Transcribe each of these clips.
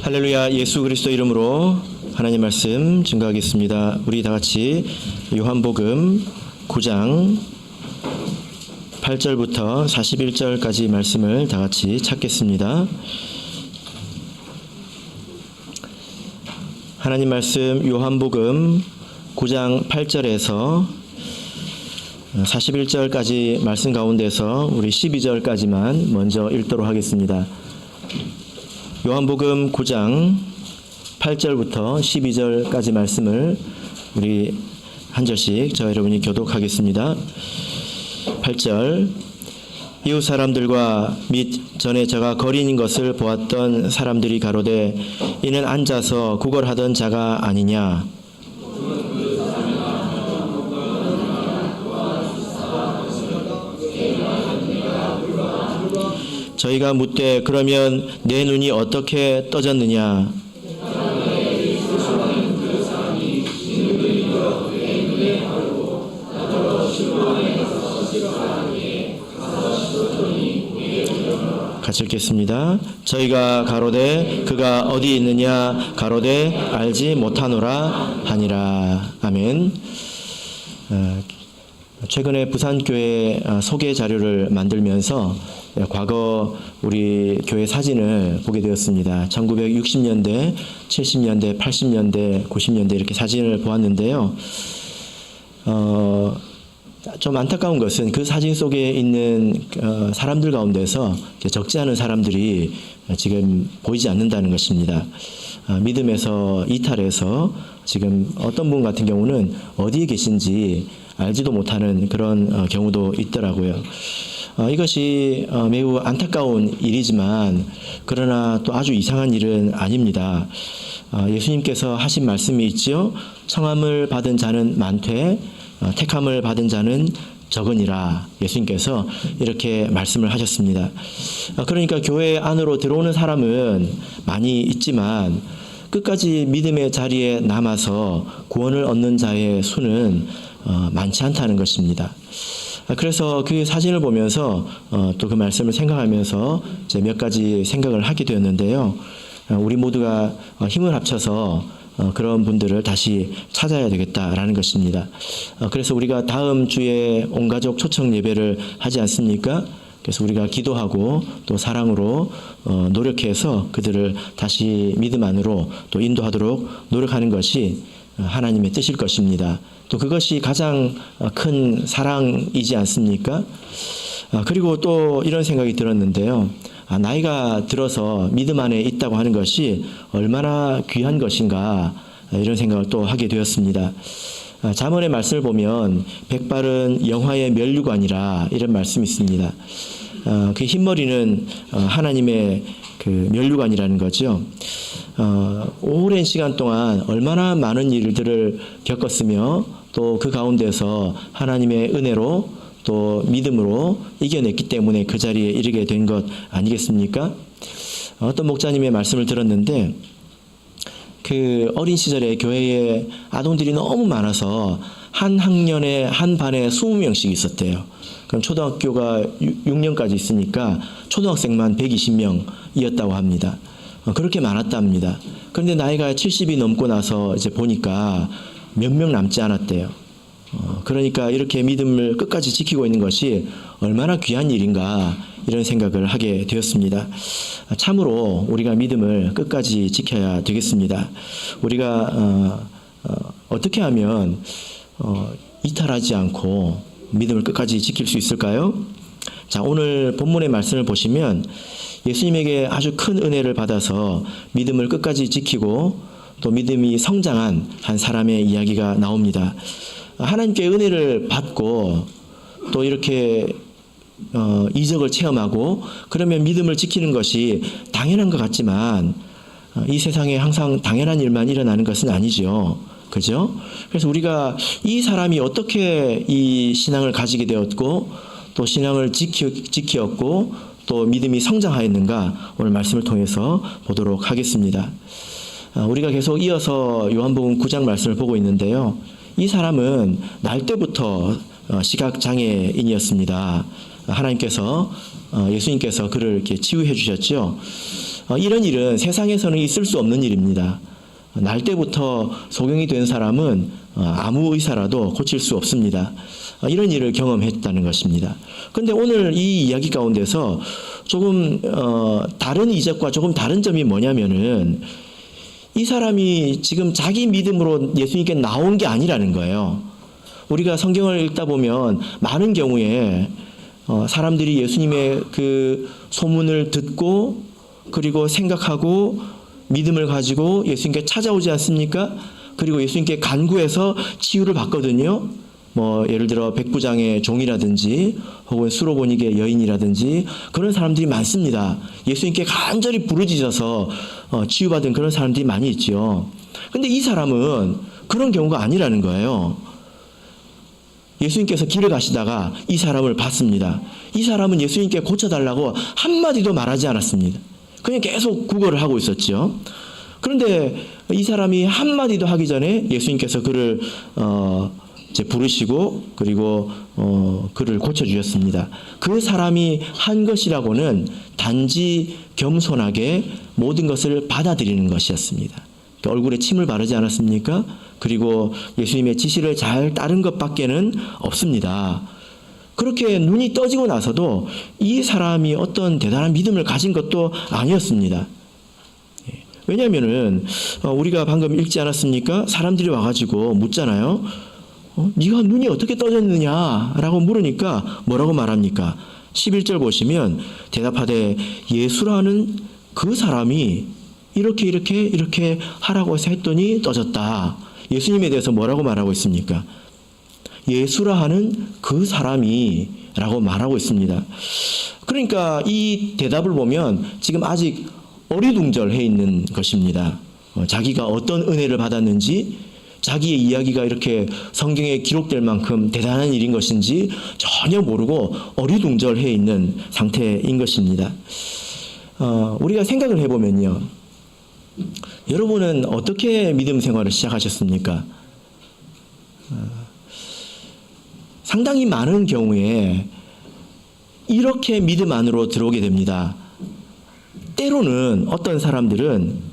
할렐루야. 예수 그리스도 이름으로 하나님 말씀 증거하겠습니다. 우리 다 같이 요한복음 9장 8절부터 41절까지 말씀을 다 같이 찾겠습니다. 하나님 말씀 요한복음 9장 8절에서 41절까지 말씀 가운데서 우리 12절까지만 먼저 읽도록 하겠습니다. 요한복음 9장 8절부터 12절까지 말씀을 우리 한 절씩 저와 여러분이 교독하겠습니다. 8절. 이웃 사람들과 및 전에 저가 거리는 것을 보았던 사람들이 가로되 이는 앉아서 구걸하던 자가 아니냐. 저희가 묻되 그러면 내 눈이 어떻게 떠졌느냐. 같이 읽겠습니다. 저희가 가로되 그가 어디 있느냐 가로되 알지 못하노라 하니라. 아멘. 최근에 부산교회 소개 자료를 만들면서 과거 우리 교회 사진을 보게 되었습니다. 1960년대, 70년대, 80년대, 90년대 이렇게 사진을 보았는데요. 좀 안타까운 것은 그 사진 속에 있는 사람들 가운데서 적지 않은 사람들이 지금 보이지 않는다는 것입니다. 믿음에서 이탈해서 지금 어떤 분 같은 경우는 어디에 계신지 알지도 못하는 그런 경우도 있더라고요. 이것이 매우 안타까운 일이지만 그러나 또 아주 이상한 일은 아닙니다. 예수님께서 하신 말씀이 있지요. 청함을 받은 자는 많되 택함을 받은 자는 적으니라. 예수님께서 이렇게 말씀을 하셨습니다. 그러니까 교회 안으로 들어오는 사람은 많이 있지만 끝까지 믿음의 자리에 남아서 구원을 얻는 자의 수는 많지 않다는 것입니다. 그래서 그 사진을 보면서 또 그 말씀을 생각하면서 이제 몇 가지 생각을 하게 되었는데요. 우리 모두가 힘을 합쳐서 그런 분들을 다시 찾아야 되겠다라는 것입니다. 그래서 우리가 다음 주에 온가족 초청 예배를 하지 않습니까? 그래서 우리가 기도하고 또 사랑으로 노력해서 그들을 다시 믿음 안으로 또 인도하도록 노력하는 것이 하나님의 뜻일 것입니다. 또 그것이 가장 큰 사랑이지 않습니까? 그리고 또 이런 생각이 들었는데요. 나이가 들어서 믿음 안에 있다고 하는 것이 얼마나 귀한 것인가 이런 생각을 또 하게 되었습니다. 잠언의 말씀을 보면 백발은 영화의 면류관이라 이런 말씀이 있습니다. 그 흰머리는 하나님의 그 면류관이라는 거죠. 오랜 시간 동안 얼마나 많은 일들을 겪었으며 또 그 가운데서 하나님의 은혜로 또 믿음으로 이겨냈기 때문에 그 자리에 이르게 된 것 아니겠습니까? 어떤 목사님의 말씀을 들었는데 그 어린 시절에 교회에 아동들이 너무 많아서 한 학년에 한 반에 20명씩 있었대요. 그럼 초등학교가 6년까지 있으니까 초등학생만 120명이었다고 합니다. 그렇게 많았답니다. 그런데 나이가 70이 넘고 나서 이제 보니까 몇 명 남지 않았대요. 그러니까 이렇게 믿음을 끝까지 지키고 있는 것이 얼마나 귀한 일인가 이런 생각을 하게 되었습니다. 참으로 우리가 믿음을 끝까지 지켜야 되겠습니다. 우리가 어떻게 하면 이탈하지 않고 믿음을 끝까지 지킬 수 있을까요? 자, 오늘 본문의 말씀을 보시면 예수님에게 아주 큰 은혜를 받아서 믿음을 끝까지 지키고 또 믿음이 성장한 한 사람의 이야기가 나옵니다. 하나님께 은혜를 받고 또 이렇게 이적을 체험하고 그러면 믿음을 지키는 것이 당연한 것 같지만 이 세상에 항상 당연한 일만 일어나는 것은 아니죠. 그죠? 그래서 우리가 이 사람이 어떻게 이 신앙을 가지게 되었고 또 신앙을 지켰고 또 믿음이 성장하였는가 오늘 말씀을 통해서 보도록 하겠습니다. 우리가 계속 이어서 요한복음 9장 말씀을 보고 있는데요. 이 사람은 날 때부터 시각장애인이었습니다. 하나님께서 예수님께서 그를 이렇게 치유해 주셨죠. 이런 일은 세상에서는 있을 수 없는 일입니다. 날 때부터 소경이 된 사람은 아무 의사라도 고칠 수 없습니다. 이런 일을 경험했다는 것입니다. 그런데 오늘 이 이야기 가운데서 조금 다른 이적과 조금 다른 점이 뭐냐면은 이 사람이 지금 자기 믿음으로 예수님께 나온 게 아니라는 거예요. 우리가 성경을 읽다 보면 많은 경우에 사람들이 예수님의 그 소문을 듣고 그리고 생각하고 믿음을 가지고 예수님께 찾아오지 않습니까? 그리고 예수님께 간구해서 치유를 받거든요. 예를 들어 백부장의 종이라든지 혹은 수로보니게 여인이라든지 그런 사람들이 많습니다. 예수님께 간절히 부르짖어서 치유받은 그런 사람들이 많이 있죠. 근데 이 사람은 그런 경우가 아니라는 거예요. 예수님께서 길을 가시다가 이 사람을 봤습니다. 이 사람은 예수님께 고쳐달라고 한마디도 말하지 않았습니다. 그냥 계속 구걸을 하고 있었죠. 그런데 이 사람이 한마디도 하기 전에 예수님께서 그를 이제 부르시고 그리고 그를 고쳐주셨습니다. 그 사람이 한 것이라고는 단지 겸손하게 모든 것을 받아들이는 것이었습니다. 얼굴에 침을 바르지 않았습니까? 그리고 예수님의 지시를 잘 따른 것밖에는 없습니다. 그렇게 눈이 떠지고 나서도 이 사람이 어떤 대단한 믿음을 가진 것도 아니었습니다. 왜냐하면은 우리가 방금 읽지 않았습니까? 사람들이 와가지고 묻잖아요. 네가 눈이 어떻게 떠졌느냐라고 물으니까 뭐라고 말합니까? 11절 보시면 대답하되 예수라는 그 사람이 이렇게 하라고 해서 했더니 떠졌다. 예수님에 대해서 뭐라고 말하고 있습니까? 예수라 하는 그 사람이 라고 말하고 있습니다. 그러니까 이 대답을 보면 지금 아직 어리둥절해 있는 것입니다. 자기가 어떤 은혜를 받았는지 자기의 이야기가 이렇게 성경에 기록될 만큼 대단한 일인 것인지 전혀 모르고 어리둥절해 있는 상태인 것입니다. 우리가 생각을 해보면요. 여러분은 어떻게 믿음 생활을 시작하셨습니까? 상당히 많은 경우에 이렇게 믿음 안으로 들어오게 됩니다. 때로는 어떤 사람들은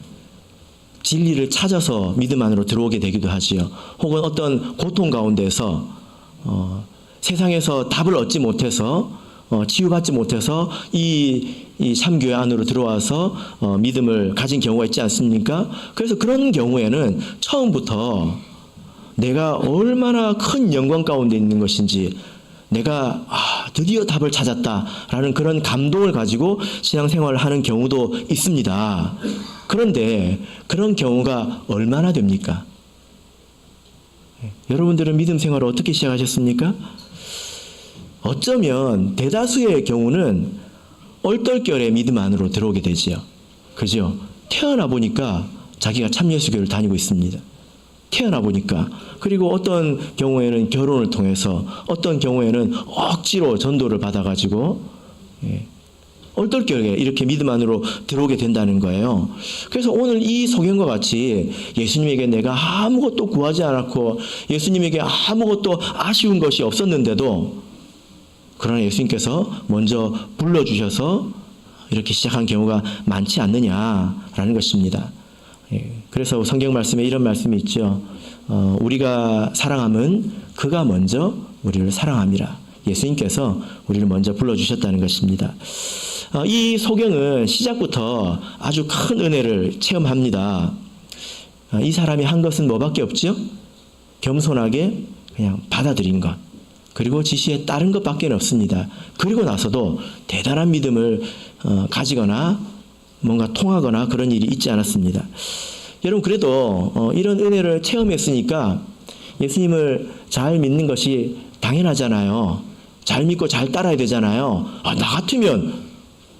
진리를 찾아서 믿음 안으로 들어오게 되기도 하지요. 혹은 어떤 고통 가운데서 세상에서 답을 얻지 못해서 치유받지 못해서 이 참교회 안으로 들어와서 믿음을 가진 경우가 있지 않습니까? 그래서 그런 경우에는 처음부터 내가 얼마나 큰 영광 가운데 있는 것인지 내가 드디어 답을 찾았다라는 그런 감동을 가지고 신앙생활을 하는 경우도 있습니다. 그런데 그런 경우가 얼마나 됩니까? 여러분들은 믿음 생활을 어떻게 시작하셨습니까? 어쩌면 대다수의 경우는 얼떨결에 믿음 안으로 들어오게 되지요. 그죠? 태어나 보니까 자기가 참예수교를 다니고 있습니다. 태어나 보니까. 그리고 어떤 경우에는 결혼을 통해서 어떤 경우에는 억지로 전도를 받아가지고 얼떨결에 이렇게 믿음 안으로 들어오게 된다는 거예요. 그래서 오늘 이 소경과 같이 예수님에게 내가 아무것도 구하지 않았고 예수님에게 아무것도 아쉬운 것이 없었는데도 그러나 예수님께서 먼저 불러주셔서 이렇게 시작한 경우가 많지 않느냐라는 것입니다. 그래서 성경 말씀에 이런 말씀이 있죠. 우리가 사랑함은 그가 먼저 우리를 사랑함이라. 예수님께서 우리를 먼저 불러주셨다는 것입니다. 이 소경은 시작부터 아주 큰 은혜를 체험합니다. 이 사람이 한 것은 뭐밖에 없죠? 겸손하게 그냥 받아들인 것. 그리고 지시에 따른 것밖에 없습니다. 그리고 나서도 대단한 믿음을 가지거나 뭔가 통하거나 그런 일이 있지 않았습니다. 여러분 그래도 이런 은혜를 체험했으니까 예수님을 잘 믿는 것이 당연하잖아요. 잘 믿고 잘 따라야 되잖아요. 나 같으면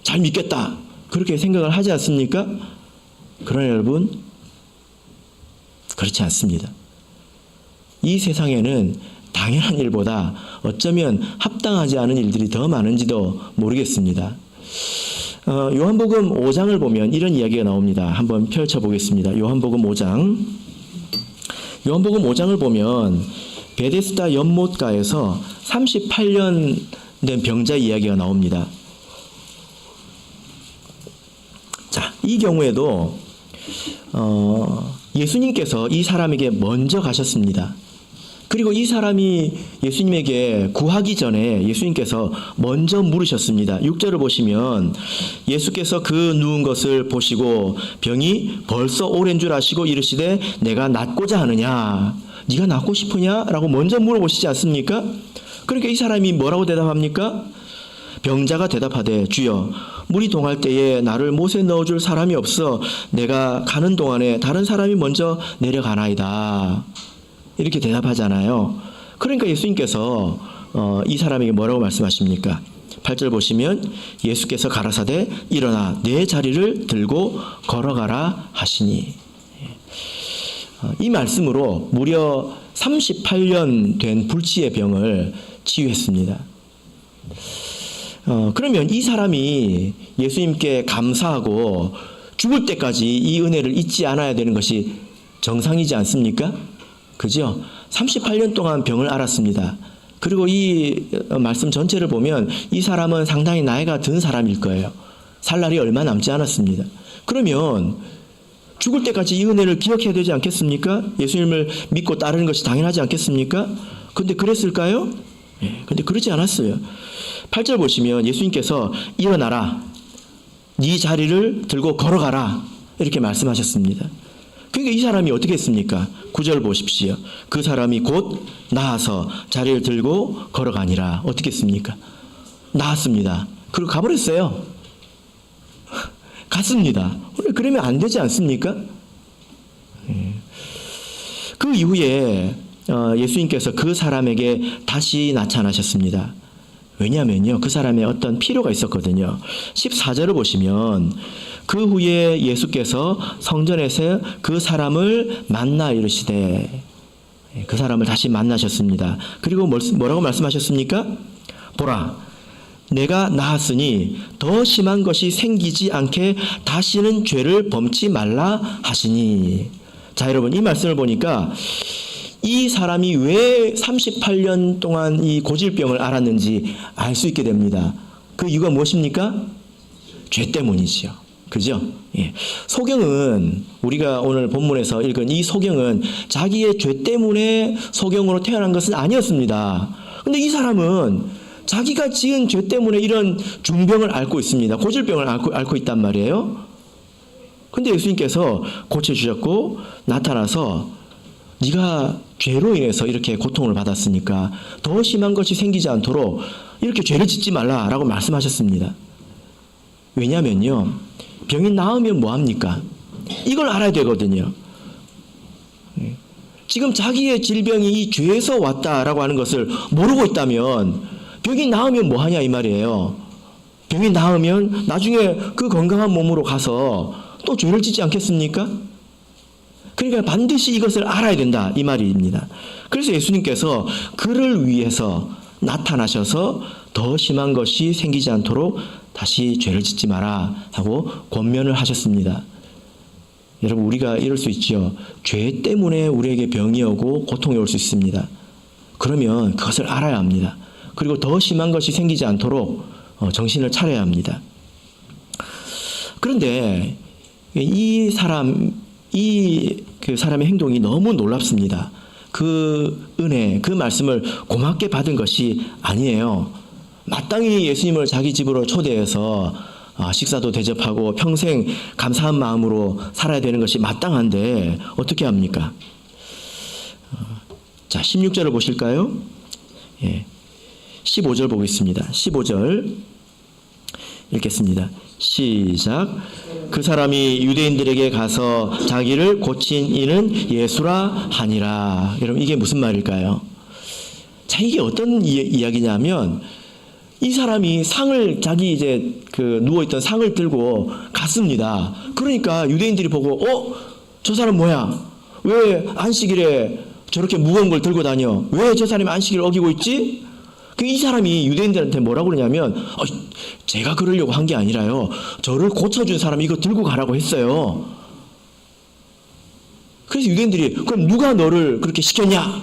잘 믿겠다. 그렇게 생각을 하지 않습니까? 그러나 여러분 그렇지 않습니다. 이 세상에는 당연한 일보다 어쩌면 합당하지 않은 일들이 더 많은지도 모르겠습니다. 요한복음 5장을 보면 이런 이야기가 나옵니다. 한번 펼쳐보겠습니다. 요한복음 5장. 요한복음 5장을 보면 베데스다 연못가에서 38년 된 병자 이야기가 나옵니다. 자, 이 경우에도 예수님께서 이 사람에게 먼저 가셨습니다. 그리고 이 사람이 예수님에게 구하기 전에 예수님께서 먼저 물으셨습니다. 6절을 보시면 예수께서 그 누운 것을 보시고 병이 벌써 오랜 줄 아시고 이르시되 내가 낫고자 하느냐? 네가 낫고 싶으냐? 라고 먼저 물어보시지 않습니까? 그러니까 이 사람이 뭐라고 대답합니까? 병자가 대답하되 주여 물이 동할 때에 나를 못에 넣어줄 사람이 없어 내가 가는 동안에 다른 사람이 먼저 내려가나이다. 이렇게 대답하잖아요. 그러니까 예수님께서 이 사람에게 뭐라고 말씀하십니까? 8절 보시면 예수께서 가라사대 일어나 내 자리를 들고 걸어가라 하시니, 이 말씀으로 무려 38년 된 불치의 병을 치유했습니다. 그러면 이 사람이 예수님께 감사하고 죽을 때까지 이 은혜를 잊지 않아야 되는 것이 정상이지 않습니까? 그죠? 38년 동안 병을 앓았습니다. 그리고 이 말씀 전체를 보면 이 사람은 상당히 나이가 든 사람일 거예요. 살 날이 얼마 남지 않았습니다. 그러면 죽을 때까지 이 은혜를 기억해야 되지 않겠습니까? 예수님을 믿고 따르는 것이 당연하지 않겠습니까? 근데 그랬을까요? 근데 그러지 않았어요. 8절 보시면 예수님께서 일어나라, 네 자리를 들고 걸어가라 이렇게 말씀하셨습니다. 그러니까 이 사람이 어떻게 했습니까? 9절 보십시오. 그 사람이 곧 나아서 자리를 들고 걸어가니라. 어떻게 했습니까? 나았습니다. 그리고 가버렸어요. 갔습니다. 그러면 안 되지 않습니까? 그 이후에 예수님께서 그 사람에게 다시 나타나셨습니다. 왜냐하면요, 그 사람의 어떤 필요가 있었거든요. 14절을 보시면 그 후에 예수께서 성전에서 그 사람을 만나 이르시되, 그 사람을 다시 만나셨습니다. 그리고 뭐라고 말씀하셨습니까? 보라, 내가 나았으니 더 심한 것이 생기지 않게 다시는 죄를 범치 말라 하시니. 자, 여러분, 이 말씀을 보니까 이 사람이 왜 38년 동안 이 고질병을 앓았는지 알 수 있게 됩니다. 그 이유가 무엇입니까? 죄 때문이지요. 그죠? 예. 소경은, 우리가 오늘 본문에서 읽은 이 소경은 자기의 죄 때문에 소경으로 태어난 것은 아니었습니다. 근데 이 사람은 자기가 지은 죄 때문에 이런 중병을 앓고 있습니다. 고질병을 앓고 있단 말이에요. 근데 예수님께서 고쳐주셨고 나타나서 네가 죄로 인해서 이렇게 고통을 받았으니까 더 심한 것이 생기지 않도록 이렇게 죄를 짓지 말라라고 말씀하셨습니다. 왜냐면요, 병이 나으면 뭐합니까? 이걸 알아야 되거든요. 지금 자기의 질병이 이 죄에서 왔다라고 하는 것을 모르고 있다면 병이 나으면 뭐하냐 이 말이에요. 병이 나으면 나중에 그 건강한 몸으로 가서 또 죄를 짓지 않겠습니까? 그러니까 반드시 이것을 알아야 된다 이 말입니다. 그래서 예수님께서 그를 위해서 나타나셔서 더 심한 것이 생기지 않도록 다시 죄를 짓지 마라 하고 권면을 하셨습니다. 여러분, 우리가 이럴 수 있죠. 죄 때문에 우리에게 병이 오고 고통이 올 수 있습니다. 그러면 그것을 알아야 합니다. 그리고 더 심한 것이 생기지 않도록 정신을 차려야 합니다. 그런데 이 사람의 행동이 너무 놀랍습니다. 그 은혜, 그 말씀을 고맙게 받은 것이 아니에요. 마땅히 예수님을 자기 집으로 초대해서 식사도 대접하고 평생 감사한 마음으로 살아야 되는 것이 마땅한데 어떻게 합니까? 자, 16절을 보실까요? 예. 15절 보겠습니다. 15절 읽겠습니다. 시작. 그 사람이 유대인들에게 가서 자기를 고친 이는 예수라 하니라. 여러분, 이게 무슨 말일까요? 자, 이게 어떤 이야기냐면 이 사람이 상을, 자기 이제 그 누워있던 상을 들고 갔습니다. 그러니까 유대인들이 보고 저 사람 뭐야? 왜 안식일에 저렇게 무거운 걸 들고 다녀? 왜 저 사람이 안식일을 어기고 있지? 이 사람이 유대인들한테 뭐라고 그러냐면 제가 그러려고 한 게 아니라요, 저를 고쳐준 사람이 이거 들고 가라고 했어요. 그래서 유대인들이 그럼 누가 너를 그렇게 시켰냐?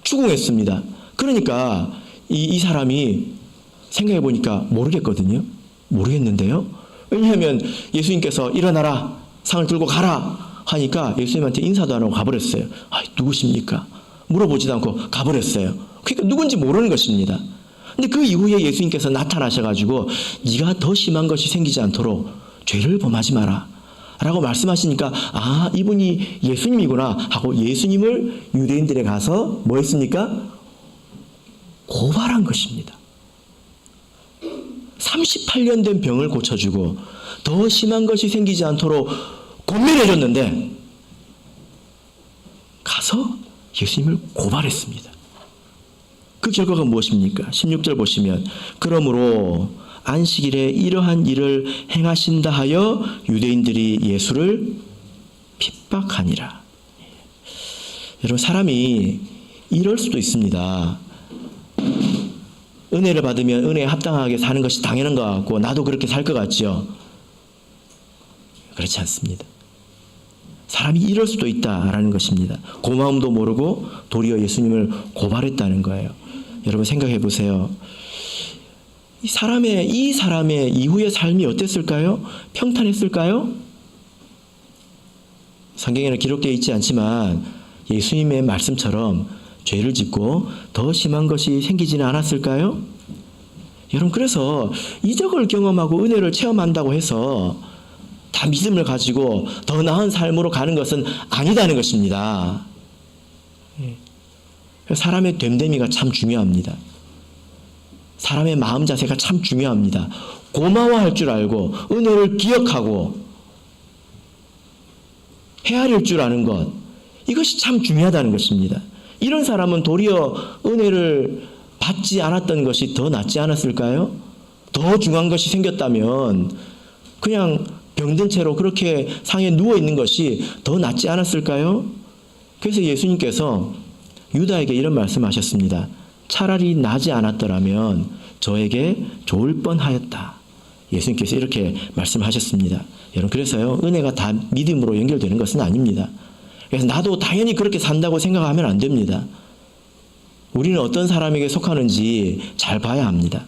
추궁했습니다. 그러니까 이 사람이 생각해 보니까 모르겠거든요. 모르겠는데요. 왜냐하면 예수님께서 일어나라, 상을 들고 가라 하니까 예수님한테 인사도 안 하고 가버렸어요. 누구십니까? 물어보지도 않고 가버렸어요. 그러니까 누군지 모르는 것입니다. 근데 그 이후에 예수님께서 나타나셔가지고 네가 더 심한 것이 생기지 않도록 죄를 범하지 마라 라고 말씀하시니까 이분이 예수님이구나 하고 예수님을 유대인들에 가서 뭐 했습니까? 고발한 것입니다. 38년 된 병을 고쳐주고 더 심한 것이 생기지 않도록 권면해줬는데 가서 예수님을 고발했습니다. 그 결과가 무엇입니까? 16절 보시면 그러므로 안식일에 이러한 일을 행하신다 하여 유대인들이 예수를 핍박하니라. 여러분, 사람이 이럴 수도 있습니다. 은혜를 받으면 은혜에 합당하게 사는 것이 당연한 것 같고 나도 그렇게 살 것 같죠. 그렇지 않습니다. 사람이 이럴 수도 있다라는 것입니다. 고마움도 모르고 도리어 예수님을 고발했다는 거예요. 여러분 생각해 보세요. 이 사람의 이후의 삶이 어땠을까요? 평탄했을까요? 성경에는 기록되어 있지 않지만 예수님의 말씀처럼 죄를 짓고 더 심한 것이 생기지는 않았을까요? 여러분, 그래서 이적을 경험하고 은혜를 체험한다고 해서 다 믿음을 가지고 더 나은 삶으로 가는 것은 아니다는 것입니다. 사람의 됨됨이가 참 중요합니다. 사람의 마음 자세가 참 중요합니다. 고마워할 줄 알고 은혜를 기억하고 헤아릴 줄 아는 것, 이것이 참 중요하다는 것입니다. 이런 사람은 도리어 은혜를 받지 않았던 것이 더 낫지 않았을까요? 더 중한 것이 생겼다면 그냥 병든 채로 그렇게 상에 누워있는 것이 더 낫지 않았을까요? 그래서 예수님께서 유다에게 이런 말씀하셨습니다. 차라리 나지 않았더라면 저에게 좋을 뻔하였다. 예수님께서 이렇게 말씀하셨습니다. 여러분, 그래서요, 은혜가 다 믿음으로 연결되는 것은 아닙니다. 그래서 나도 당연히 그렇게 산다고 생각하면 안 됩니다. 우리는 어떤 사람에게 속하는지 잘 봐야 합니다.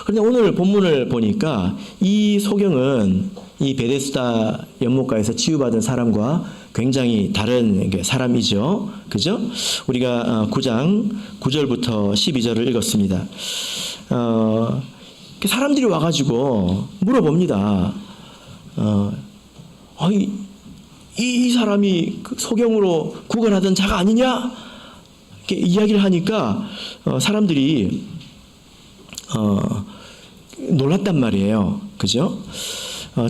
그런데 오늘 본문을 보니까 이 소경은 이 베데스다 연못가에서 치유받은 사람과 굉장히 다른 사람이죠. 그죠? 우리가 9장 9절부터 12절을 읽었습니다. 사람들이 와가지고 물어봅니다. 이 사람이 소경으로 구걸하던 자가 아니냐? 이렇게 이야기를 하니까 사람들이 놀랐단 말이에요. 그죠?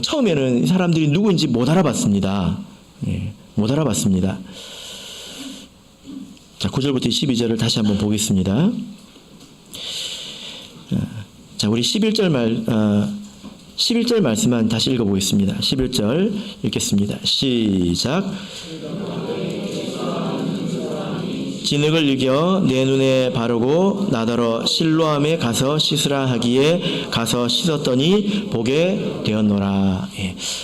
처음에는 사람들이 누구인지 못 알아봤습니다. 못 알아봤습니다. 자, 9절부터 12절을 다시 한번 보겠습니다. 자, 우리 11절 말씀만 다시 읽어보겠습니다. 11절 읽겠습니다. 시작. 진흙을 이겨 내 눈에 바르고 나더러 실로암에 가서 씻으라 하기에 가서 씻었더니 보게 되었노라.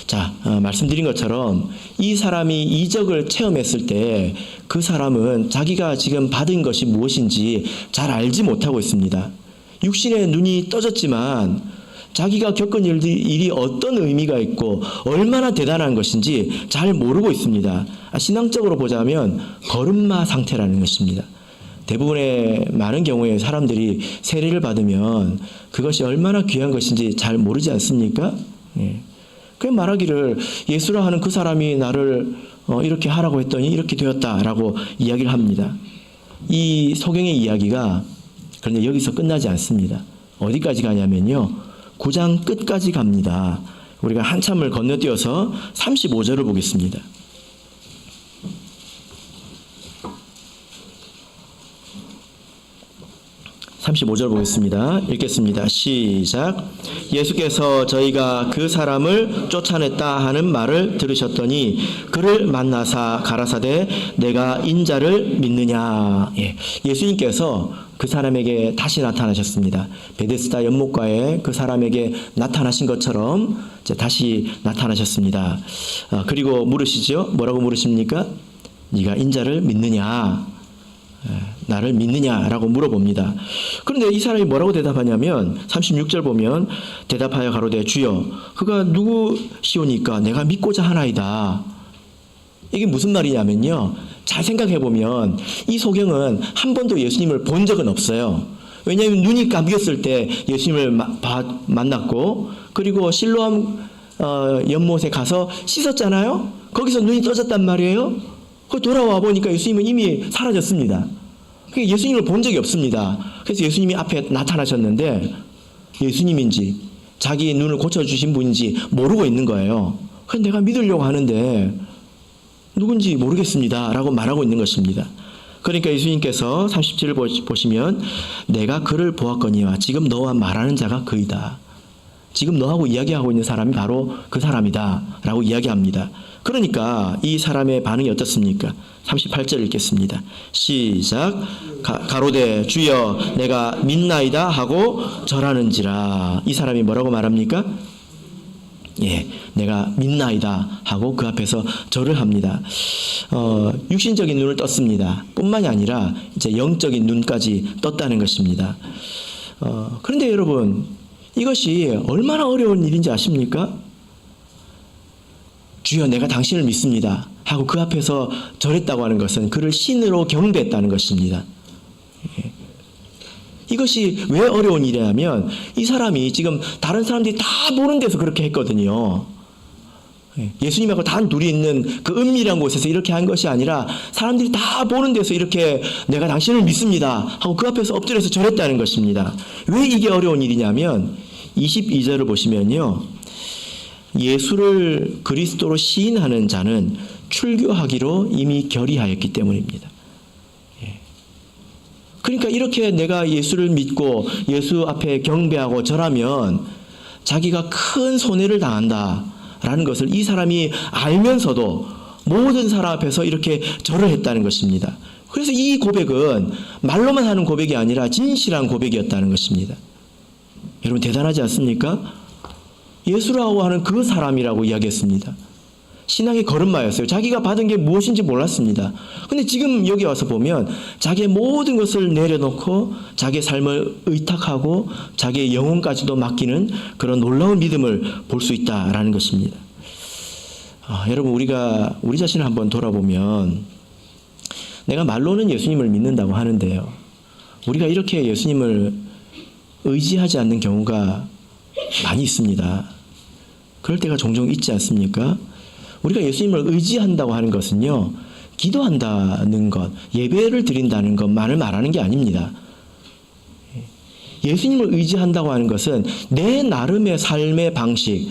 자, 말씀드린 것처럼 이 사람이 이적을 체험했을 때 그 사람은 자기가 지금 받은 것이 무엇인지 잘 알지 못하고 있습니다. 육신의 눈이 떠졌지만 자기가 겪은 일이 어떤 의미가 있고 얼마나 대단한 것인지 잘 모르고 있습니다. 신앙적으로 보자면 걸음마 상태라는 것입니다. 대부분의 많은 경우에 사람들이 세례를 받으면 그것이 얼마나 귀한 것인지 잘 모르지 않습니까? 그 말하기를 예수라 하는 그 사람이 나를 이렇게 하라고 했더니 이렇게 되었다라고 이야기를 합니다. 이 소경의 이야기가 그런데 여기서 끝나지 않습니다. 어디까지 가냐면요, 9장 끝까지 갑니다. 우리가 한참을 건너뛰어서 35절을 보겠습니다. 35절 보겠습니다. 읽겠습니다. 시작. 예수께서 저희가 그 사람을 쫓아냈다 하는 말을 들으셨더니 그를 만나사 가라사대 내가 인자를 믿느냐. 예수님께서 그 사람에게 다시 나타나셨습니다. 베데스다 연못가에 그 사람에게 나타나신 것처럼 이제 다시 나타나셨습니다. 그리고 물으시죠. 뭐라고 물으십니까? 네가 인자를 믿느냐. 나를 믿느냐라고 물어봅니다. 그런데 이 사람이 뭐라고 대답하냐면 36절 보면 대답하여 가로되 주여 그가 누구시오니까 내가 믿고자 하나이다. 이게 무슨 말이냐면요. 잘 생각해 보면 이 소경은 한 번도 예수님을 본 적은 없어요. 왜냐하면 눈이 감겼을 때 예수님을 만났고 그리고 실로암 연못에 가서 씻었잖아요. 거기서 눈이 떠졌단 말이에요. 그 돌아와 보니까 예수님은 이미 사라졌습니다. 예수님을 본 적이 없습니다. 그래서 예수님이 앞에 나타나셨는데 예수님인지 자기의 눈을 고쳐주신 분인지 모르고 있는 거예요. 그래서 내가 믿으려고 하는데 누군지 모르겠습니다 라고 말하고 있는 것입니다. 그러니까 예수님께서 37을 보시면 내가 그를 보았거니와 지금 너와 말하는 자가 그이다. 지금 너하고 이야기하고 있는 사람이 바로 그 사람이다 라고 이야기합니다. 그러니까 이 사람의 반응이 어떻습니까? 38절 읽겠습니다. 시작. 가로되 주여 내가 믿나이다 하고 절하는지라. 이 사람이 뭐라고 말합니까? 예, 내가 믿나이다 하고 그 앞에서 절을 합니다. 육신적인 눈을 떴습니다. 뿐만이 아니라 이제 영적인 눈까지 떴다는 것입니다. 그런데 여러분 이것이 얼마나 어려운 일인지 아십니까? 주여 내가 당신을 믿습니다 하고 그 앞에서 절했다고 하는 것은 그를 신으로 경배했다는 것입니다. 이것이 왜 어려운 일이냐면 이 사람이 지금 다른 사람들이 다 보는 데서 그렇게 했거든요. 예수님하고 단 둘이 있는 그 은밀한 곳에서 이렇게 한 것이 아니라 사람들이 다 보는 데서 이렇게 내가 당신을 믿습니다 하고 그 앞에서 엎드려서 절했다는 것입니다. 왜 이게 어려운 일이냐면 22절을 보시면요. 예수를 그리스도로 시인하는 자는 출교하기로 이미 결의하였기 때문입니다. 그러니까 이렇게 내가 예수를 믿고 예수 앞에 경배하고 절하면 자기가 큰 손해를 당한다라는 것을 이 사람이 알면서도 모든 사람 앞에서 이렇게 절을 했다는 것입니다. 그래서 이 고백은 말로만 하는 고백이 아니라 진실한 고백이었다는 것입니다. 여러분 대단하지 않습니까? 예수라고 하는 그 사람이라고 이야기했습니다. 신앙의 걸음마였어요. 자기가 받은 게 무엇인지 몰랐습니다. 근데 지금 여기 와서 보면 자기의 모든 것을 내려놓고 자기의 삶을 의탁하고 자기의 영혼까지도 맡기는 그런 놀라운 믿음을 볼 수 있다라는 것입니다. 여러분 우리가 우리 자신을 한번 돌아보면 내가 말로는 예수님을 믿는다고 하는데요. 우리가 이렇게 예수님을 의지하지 않는 경우가 많이 있습니다. 그럴 때가 종종 있지 않습니까? 우리가 예수님을 의지한다고 하는 것은요, 기도한다는 것, 예배를 드린다는 것만을 말하는 게 아닙니다. 예수님을 의지한다고 하는 것은 내 나름의 삶의 방식,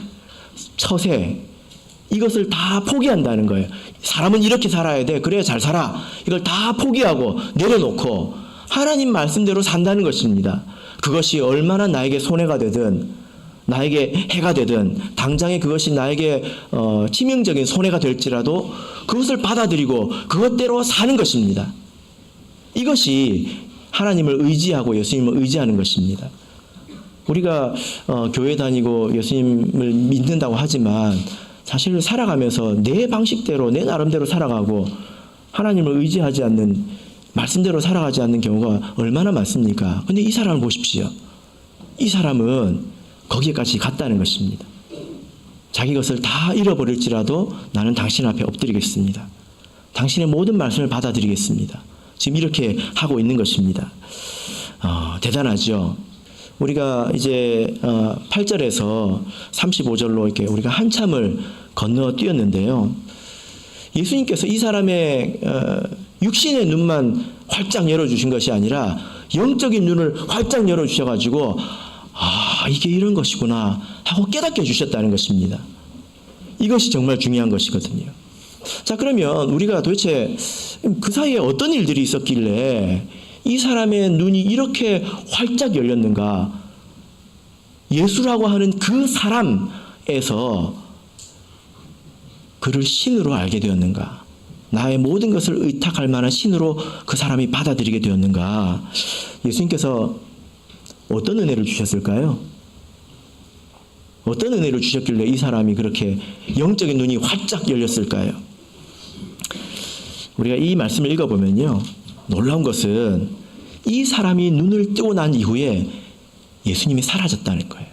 처세, 이것을 다 포기한다는 거예요. 사람은 이렇게 살아야 돼. 그래야 잘 살아. 이걸 다 포기하고 내려놓고 하나님 말씀대로 산다는 것입니다. 그것이 얼마나 나에게 손해가 되든 나에게 해가 되든 당장에 그것이 나에게 치명적인 손해가 될지라도 그것을 받아들이고 그것대로 사는 것입니다. 이것이 하나님을 의지하고 예수님을 의지하는 것입니다. 우리가 교회 다니고 예수님을 믿는다고 하지만 사실 살아가면서 내 방식대로 내 나름대로 살아가고 하나님을 의지하지 않는 말씀대로 살아가지 않는 경우가 얼마나 많습니까? 근데 이 사람을 보십시오. 이 사람은 거기에까지 갔다는 것입니다. 자기 것을 다 잃어버릴지라도 나는 당신 앞에 엎드리겠습니다. 당신의 모든 말씀을 받아들이겠습니다. 지금 이렇게 하고 있는 것입니다. 대단하죠. 우리가 이제 8절에서 35절로 이렇게 우리가 한참을 건너 뛰었는데요. 예수님께서 이 사람의 육신의 눈만 활짝 열어주신 것이 아니라 영적인 눈을 활짝 열어주셔가지고 이게 이런 것이구나 하고 깨닫게 해주셨다는 것입니다. 이것이 정말 중요한 것이거든요. 자, 그러면 우리가 도대체 그 사이에 어떤 일들이 있었길래 이 사람의 눈이 이렇게 활짝 열렸는가? 예수라고 하는 그 사람에서 그를 신으로 알게 되었는가? 나의 모든 것을 의탁할 만한 신으로 그 사람이 받아들이게 되었는가? 예수님께서 어떤 은혜를 주셨을까요? 어떤 은혜를 주셨길래 이 사람이 그렇게 영적인 눈이 활짝 열렸을까요? 우리가 이 말씀을 읽어보면요. 놀라운 것은 이 사람이 눈을 뜨고 난 이후에 예수님이 사라졌다는 거예요.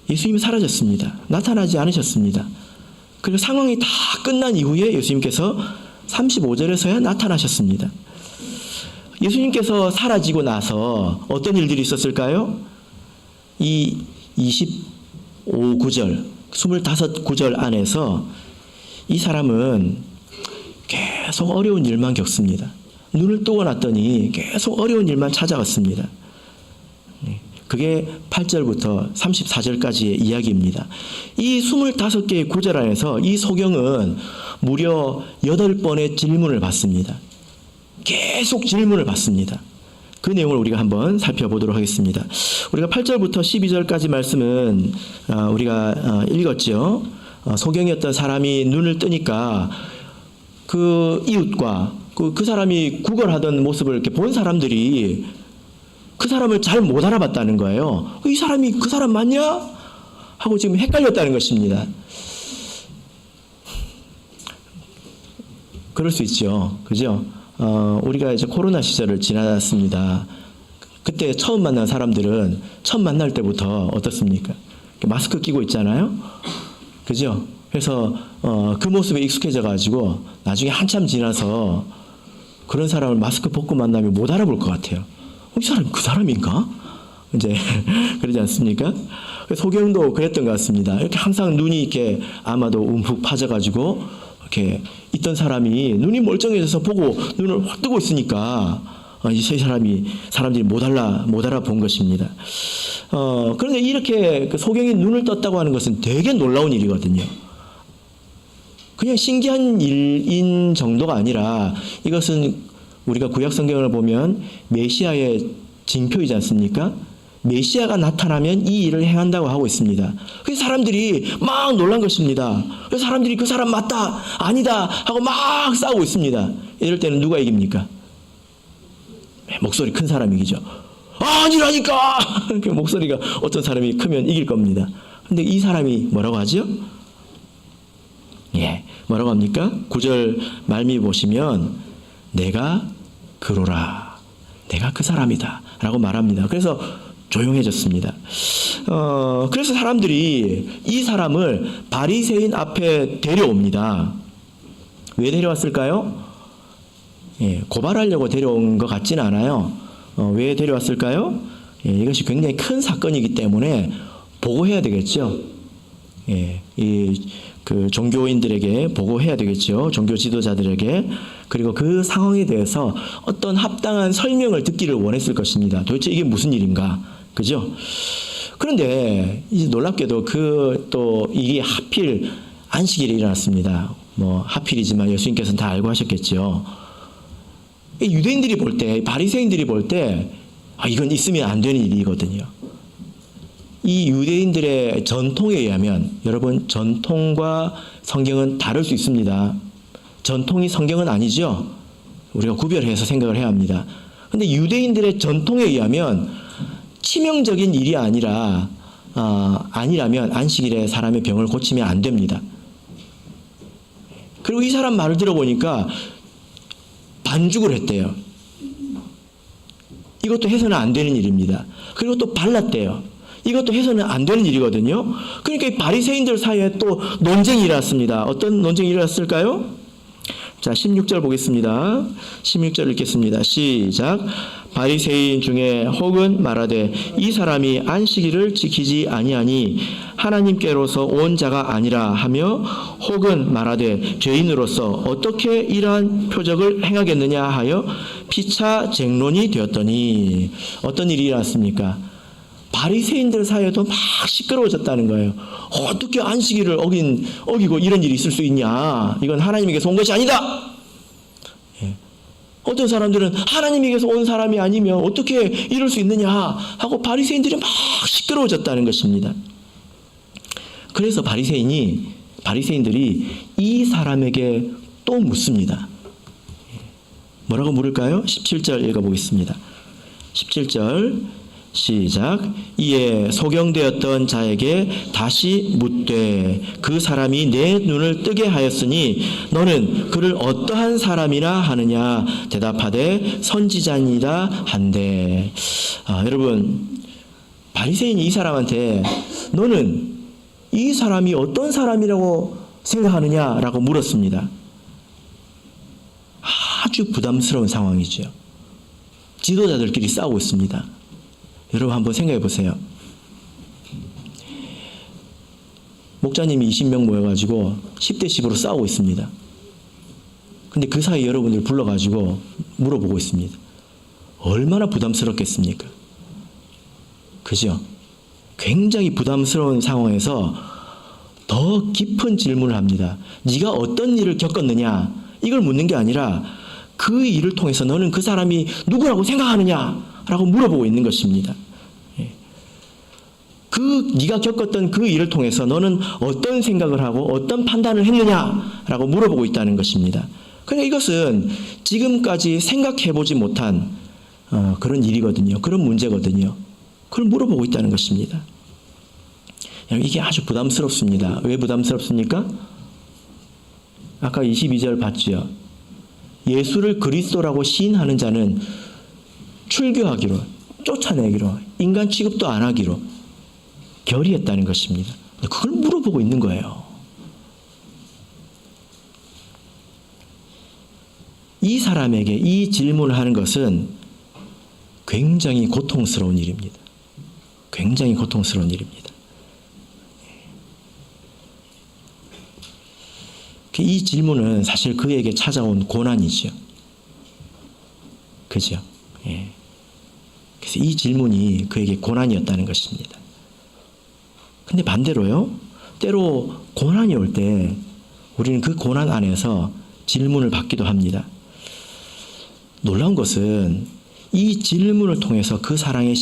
예수님이 사라졌습니다. 나타나지 않으셨습니다. 그리고 상황이 다 끝난 이후에 예수님께서 35절에서야 나타나셨습니다. 예수님께서 사라지고 나서 어떤 일들이 있었을까요? 이 25구절, 25구절 안에서 이 사람은 계속 어려운 일만 겪습니다. 눈을 뜨고 났더니 계속 어려운 일만 찾아왔습니다. 그게 8절부터 34절까지의 이야기입니다. 이 25개의 구절 안에서 이 소경은 무려 8번의 질문을 받습니다. 계속 질문을 받습니다. 그 내용을 우리가 한번 살펴보도록 하겠습니다. 우리가 8절부터 12절까지 말씀은 우리가 읽었죠. 소경이었던 사람이 눈을 뜨니까 그 이웃과 그 사람이 구걸하던 모습을 이렇게 본 사람들이 그 사람을 잘 못 알아봤다는 거예요. 이 사람이 그 사람 맞냐? 하고 지금 헷갈렸다는 것입니다. 그럴 수 있죠. 그죠? 우리가 이제 코로나 시절을 지났습니다. 그때 처음 만난 사람들은 처음 만날 때부터 어떻습니까? 마스크 끼고 있잖아요. 그죠? 그래서 그 모습에 익숙해져 가지고 나중에 한참 지나서 그런 사람을 마스크 벗고 만나면 못 알아볼 것 같아요. 이 사람이 그 사람인가? 이제 그러지 않습니까? 소경도 그랬던 것 같습니다. 이렇게 항상 눈이 이렇게 아마도 움푹 파져가지고 이렇게 있던 사람이 눈이 멀쩡해져서 보고 눈을 확 뜨고 있으니까 이 사람들이 못 알아본 것입니다. 그런데 이렇게 그 소경이 눈을 떴다고 하는 것은 되게 놀라운 일이거든요. 그냥 신기한 일인 정도가 아니라 이것은 우리가 구약 성경을 보면 메시아의 징표이지 않습니까? 메시아가 나타나면 이 일을 행한다고 하고 있습니다. 그래서 사람들이 막 놀란 것입니다. 그래서 사람들이 그 사람 맞다, 아니다 하고 막 싸우고 있습니다. 이럴 때는 누가 이깁니까? 목소리 큰 사람이 이기죠. 아니라니까! 목소리가 어떤 사람이 크면 이길 겁니다. 근데 이 사람이 뭐라고 하죠? 뭐라고 합니까? 9절 말미 보시면 내가 그로라. 내가 그 사람이다. 라고 말합니다. 그래서 조용해졌습니다. 그래서 사람들이 이 사람을 바리새인 앞에 데려옵니다. 왜 데려왔을까요? 고발하려고 데려온 것 같지는 않아요. 왜 데려왔을까요? 이것이 굉장히 큰 사건이기 때문에 보고해야 되겠죠. 그 종교인들에게 보고해야 되겠죠. 종교 지도자들에게. 그리고 그 상황에 대해서 어떤 합당한 설명을 듣기를 원했을 것입니다. 도대체 이게 무슨 일인가? 그죠? 그런데 이제 놀랍게도 또 이게 하필 안식일에 일어났습니다. 하필이지만 예수님께서는 다 알고 하셨겠죠. 유대인들이 볼 때, 바리새인들이 볼 때, 이건 있으면 안 되는 일이거든요. 이 유대인들의 전통에 의하면, 여러분, 전통과 성경은 다를 수 있습니다. 전통이 성경은 아니죠. 우리가 구별해서 생각을 해야 합니다. 근데 유대인들의 전통에 의하면 치명적인 일이 아니라면 안식일에 사람의 병을 고치면 안 됩니다. 그리고 이 사람 말을 들어보니까 반죽을 했대요. 이것도 해서는 안 되는 일입니다. 그리고 또 발랐대요. 이것도 해서는 안 되는 일이거든요. 그러니까 이 바리새인들 사이에 또 논쟁이 일어났습니다. 어떤 논쟁이 일어났을까요? 자, 16절 보겠습니다. 16절 읽겠습니다. 시작. 바리새인 중에 혹은 말하되 이 사람이 안식일을 지키지 아니하니 하나님께로서 온 자가 아니라 하며 혹은 말하되 죄인으로서 어떻게 이러한 표적을 행하겠느냐 하여 피차 쟁론이 되었더니 어떤 일이 일어났습니까? 바리새인들 사이에도 막 시끄러워졌다는 거예요. 어떻게 안식일을 어기고 이런 일이 있을 수 있냐? 이건 하나님에게서 온 것이 아니다. 어떤 사람들은 하나님에게서 온 사람이 아니면 어떻게 이럴 수 있느냐 하고 바리새인들이 막 시끄러워졌다는 것입니다. 그래서 바리새인들이 이 사람에게 또 묻습니다. 뭐라고 물을까요? 17절 읽어보겠습니다. 17절 시작. 이에 소경되었던 자에게 다시 묻되 그 사람이 내 눈을 뜨게 하였으니 너는 그를 어떠한 사람이라 하느냐 대답하되 선지자니라 한대. 여러분, 바리새인이 이 사람한테 너는 이 사람이 어떤 사람이라고 생각하느냐라고 물었습니다. 아주 부담스러운 상황이죠. 지도자들끼리 싸우고 있습니다. 여러분 한번 생각해 보세요. 목자님이 20명 모여가지고 10대 10으로 싸우고 있습니다. 근데 그 사이 여러분들 불러가지고 물어보고 있습니다. 얼마나 부담스럽겠습니까? 그죠? 굉장히 부담스러운 상황에서 더 깊은 질문을 합니다. 네가 어떤 일을 겪었느냐? 이걸 묻는 게 아니라 그 일을 통해서 너는 그 사람이 누구라고 생각하느냐? 라고 물어보고 있는 것입니다. 네가 겪었던 그 일을 통해서 너는 어떤 생각을 하고 어떤 판단을 했느냐라고 물어보고 있다는 것입니다. 그러니까 이것은 지금까지 생각해보지 못한 그런 일이거든요. 그런 문제거든요. 그걸 물어보고 있다는 것입니다. 이게 아주 부담스럽습니다. 왜 부담스럽습니까? 아까 22절 봤죠. 예수를 그리스도라고 시인하는 자는 출교하기로, 쫓아내기로, 인간 취급도 안 하기로 결의했다는 것입니다. 그걸 물어보고 있는 거예요. 이 사람에게 이 질문을 하는 것은 굉장히 고통스러운 일입니다. 굉장히 고통스러운 일입니다. 이 질문은 사실 그에게 찾아온 고난이죠. 그죠? 예. 그래서 이 질문이 그에게 고난이었다는 것입니다. 근데 반대로요, 때로 고난이 올 때 우리는 그 고난 안에서 질문을 받기도 합니다. 놀라운 것은 이 질문을 통해서 그 사람의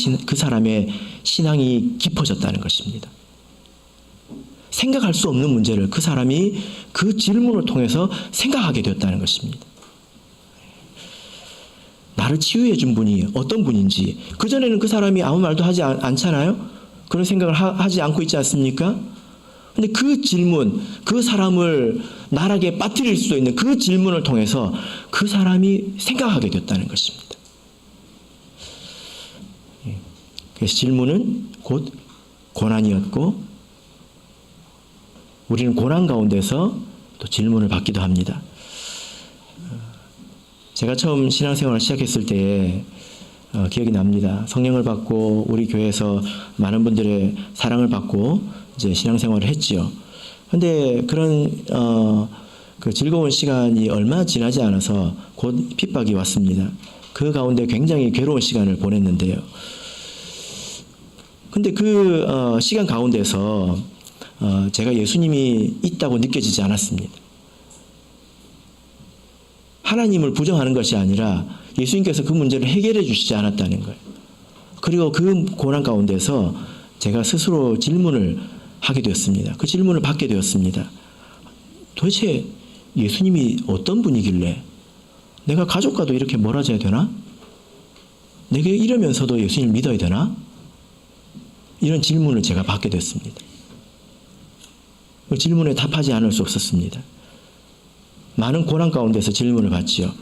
신앙이 깊어졌다는 것입니다. 생각할 수 없는 문제를 그 사람이 그 질문을 통해서 생각하게 되었다는 것입니다. 나를 치유해 준 분이 어떤 분인지, 그전에는 그 사람이 아무 말도 하지 않잖아요? 그런 생각을 하지 않고 있지 않습니까? 근데 그 질문, 그 사람을 나락에 빠뜨릴 수도 있는 그 질문을 통해서 그 사람이 생각하게 됐다는 것입니다. 그래서 질문은 곧 고난이었고, 우리는 고난 가운데서 또 질문을 받기도 합니다. 제가 처음 신앙생활을 시작했을 때 기억이 납니다. 성령을 받고 우리 교회에서 많은 분들의 사랑을 받고 이제 신앙생활을 했지요. 근데 그런 그 즐거운 시간이 얼마 지나지 않아서 곧 핍박이 왔습니다. 그 가운데 굉장히 괴로운 시간을 보냈는데요. 근데 그 시간 가운데서 제가 예수님이 있다고 느껴지지 않았습니다. 하나님을 부정하는 것이 아니라 예수님께서 그 문제를 해결해 주시지 않았다는 거예요. 그리고 그 고난 가운데서 제가 스스로 질문을 하게 되었습니다. 그 질문을 받게 되었습니다. 도대체 예수님이 어떤 분이길래 내가 가족과도 이렇게 멀어져야 되나? 내가 이러면서도 예수님을 믿어야 되나? 이런 질문을 제가 받게 됐습니다. 그 질문에 답하지 않을 수 없었습니다. 많은 고난 가운데서 질문을 받지요.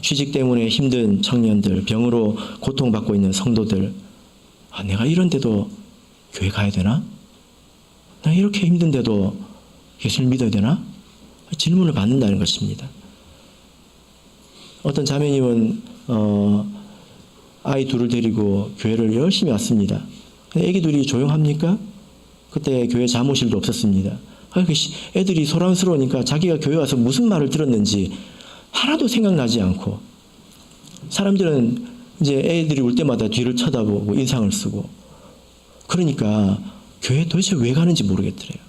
취직 때문에 힘든 청년들, 병으로 고통받고 있는 성도들, 내가 이런데도 교회 가야 되나? 나 이렇게 힘든데도 예수를 믿어야 되나? 질문을 받는다는 것입니다. 어떤 자매님은 아이 둘을 데리고 교회를 열심히 왔습니다. 애기 둘이 조용합니까? 그때 교회 사무실도 없었습니다. 애들이 소란스러우니까 자기가 교회 와서 무슨 말을 들었는지 하나도 생각나지 않고, 사람들은 이제 애들이 올 때마다 뒤를 쳐다보고 인상을 쓰고, 그러니까 교회 도대체 왜 가는지 모르겠더래요.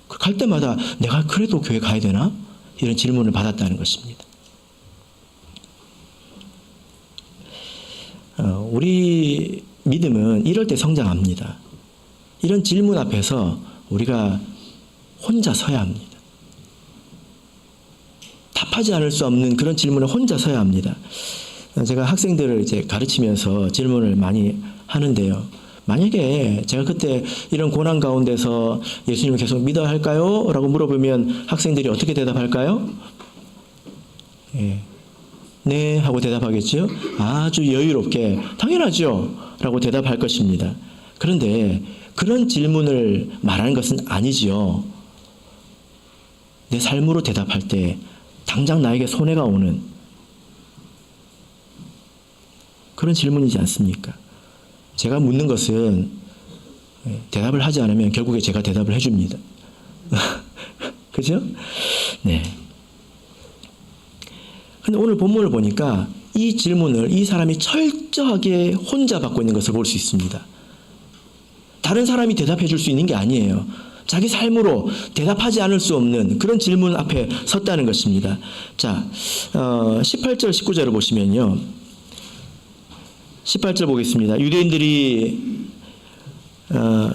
갈 때마다 내가 그래도 교회 가야 되나? 이런 질문을 받았다는 것입니다. 우리 믿음은 이럴 때 성장합니다. 이런 질문 앞에서 우리가 혼자 서야 합니다. 답하지 않을 수 없는 그런 질문에 혼자 서야 합니다. 제가 학생들을 이제 가르치면서 질문을 많이 하는데요. 만약에 제가 그때 이런 고난 가운데서 예수님을 계속 믿어야 할까요? 라고 물어보면 학생들이 어떻게 대답할까요? 예. 네 하고 대답하겠죠. 아주 여유롭게 당연하죠 라고 대답할 것입니다. 그런데 그런 질문을 말하는 것은 아니지요. 내 삶으로 대답할 때 당장 나에게 손해가 오는 그런 질문이지 않습니까? 제가 묻는 것은 대답을 하지 않으면 결국에 제가 대답을 해줍니다. 그죠? 네. 근데 오늘 본문을 보니까 이 질문을 이 사람이 철저하게 혼자 받고 있는 것을 볼 수 있습니다. 다른 사람이 대답해 줄 수 있는 게 아니에요. 자기 삶으로 대답하지 않을 수 없는 그런 질문 앞에 섰다는 것입니다. 자, 18절, 19절을 보시면요. 18절 보겠습니다. 유대인들이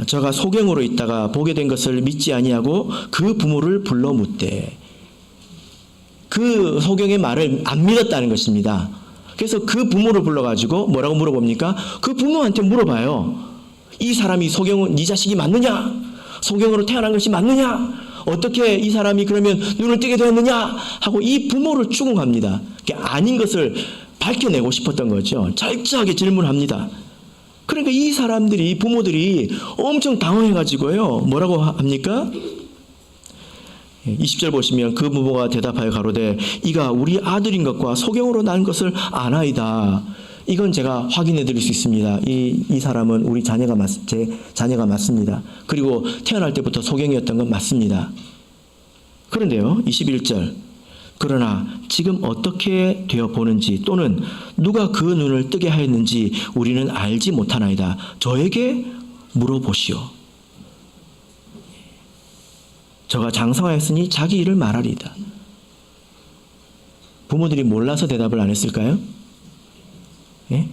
저가 소경으로 있다가 보게 된 것을 믿지 아니하고 그 부모를 불러 묻되 그 소경의 말을 안 믿었다는 것입니다. 그래서 그 부모를 불러가지고 뭐라고 물어봅니까? 그 부모한테 물어봐요. 이 사람이 소경은 네 자식이 맞느냐? 소경으로 태어난 것이 맞느냐? 어떻게 이 사람이 그러면 눈을 뜨게 되었느냐? 하고 이 부모를 추궁합니다. 아닌 것을 밝혀내고 싶었던 거죠. 철저하게 질문합니다. 그러니까 이 사람들이 부모들이 엄청 당황해가지고요. 뭐라고 합니까? 20절 보시면 그 부모가 대답하여 가로되 이가 우리 아들인 것과 소경으로 난 것을 아나이다. 이건 제가 확인해 드릴 수 있습니다. 이 사람은 우리 제 자녀가 맞습니다. 그리고 태어날 때부터 소경이었던 건 맞습니다. 그런데요. 21절 그러나 지금 어떻게 되어 보는지 또는 누가 그 눈을 뜨게 하였는지 우리는 알지 못하나이다. 저에게 물어보시오. 저가 장성하였으니 자기 일을 말하리이다. 부모들이 몰라서 대답을 안 했을까요? 예?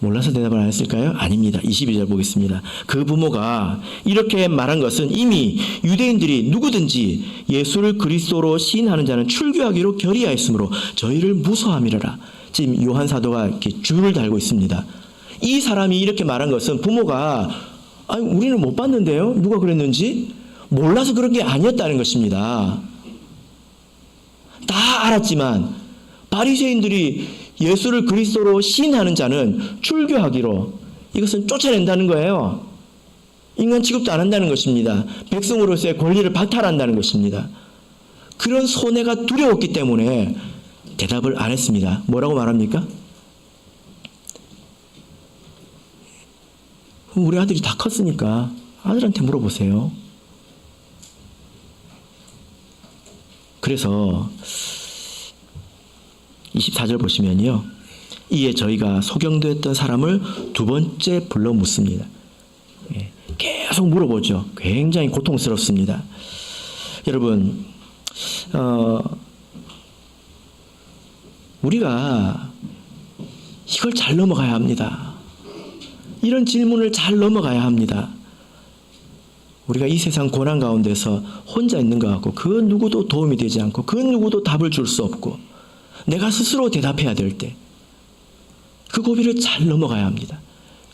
몰라서 대답을 안 했을까요? 아닙니다. 22절 보겠습니다. 그 부모가 이렇게 말한 것은 이미 유대인들이 누구든지 예수를 그리스도로 시인하는 자는 출교하기로 결의하였으므로 저희를 무서워함이라. 지금 요한 사도가 이렇게 줄을 달고 있습니다. 이 사람이 이렇게 말한 것은 부모가 아니 우리는 못 봤는데요. 누가 그랬는지 몰라서 그런 게 아니었다는 것입니다. 다 알았지만 바리새인들이 예수를 그리스도로 시인하는 자는 출교하기로 이것은 쫓아낸다는 거예요. 인간 취급도 안 한다는 것입니다. 백성으로서의 권리를 박탈한다는 것입니다. 그런 손해가 두려웠기 때문에 대답을 안 했습니다. 뭐라고 말합니까? 우리 아들이 다 컸으니까 아들한테 물어보세요. 그래서 24절 보시면요. 이에 저희가 소경되었던 사람을 두 번째 불러 묻습니다. 계속 물어보죠. 굉장히 고통스럽습니다. 여러분, 우리가 이걸 잘 넘어가야 합니다. 이런 질문을 잘 넘어가야 합니다. 우리가 이 세상 고난 가운데서 혼자 있는 것 같고 그 누구도 도움이 되지 않고 그 누구도 답을 줄 수 없고 내가 스스로 대답해야 될 때 그 고비를 잘 넘어가야 합니다.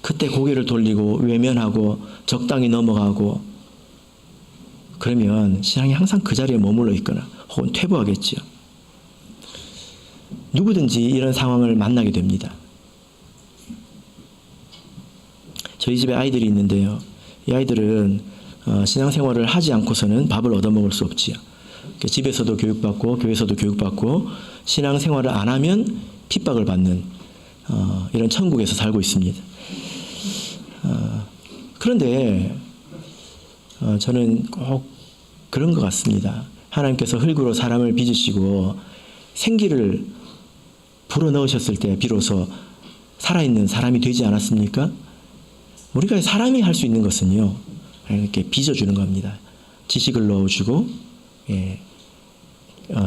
그때 고개를 돌리고 외면하고 적당히 넘어가고 그러면 신앙이 항상 그 자리에 머물러 있거나 혹은 퇴보하겠지요. 누구든지 이런 상황을 만나게 됩니다. 저희 집에 아이들이 있는데요. 이 아이들은 신앙생활을 하지 않고서는 밥을 얻어먹을 수 없지요. 집에서도 교육받고 교회에서도 교육받고 신앙생활을 안 하면 핍박을 받는 이런 천국에서 살고 있습니다. 그런데 저는 꼭 그런 것 같습니다. 하나님께서 흙으로 사람을 빚으시고 생기를 불어넣으셨을 때 비로소 살아있는 사람이 되지 않았습니까? 우리가 사람이 할 수 있는 것은요. 이렇게 빚어주는 겁니다. 지식을 넣어주고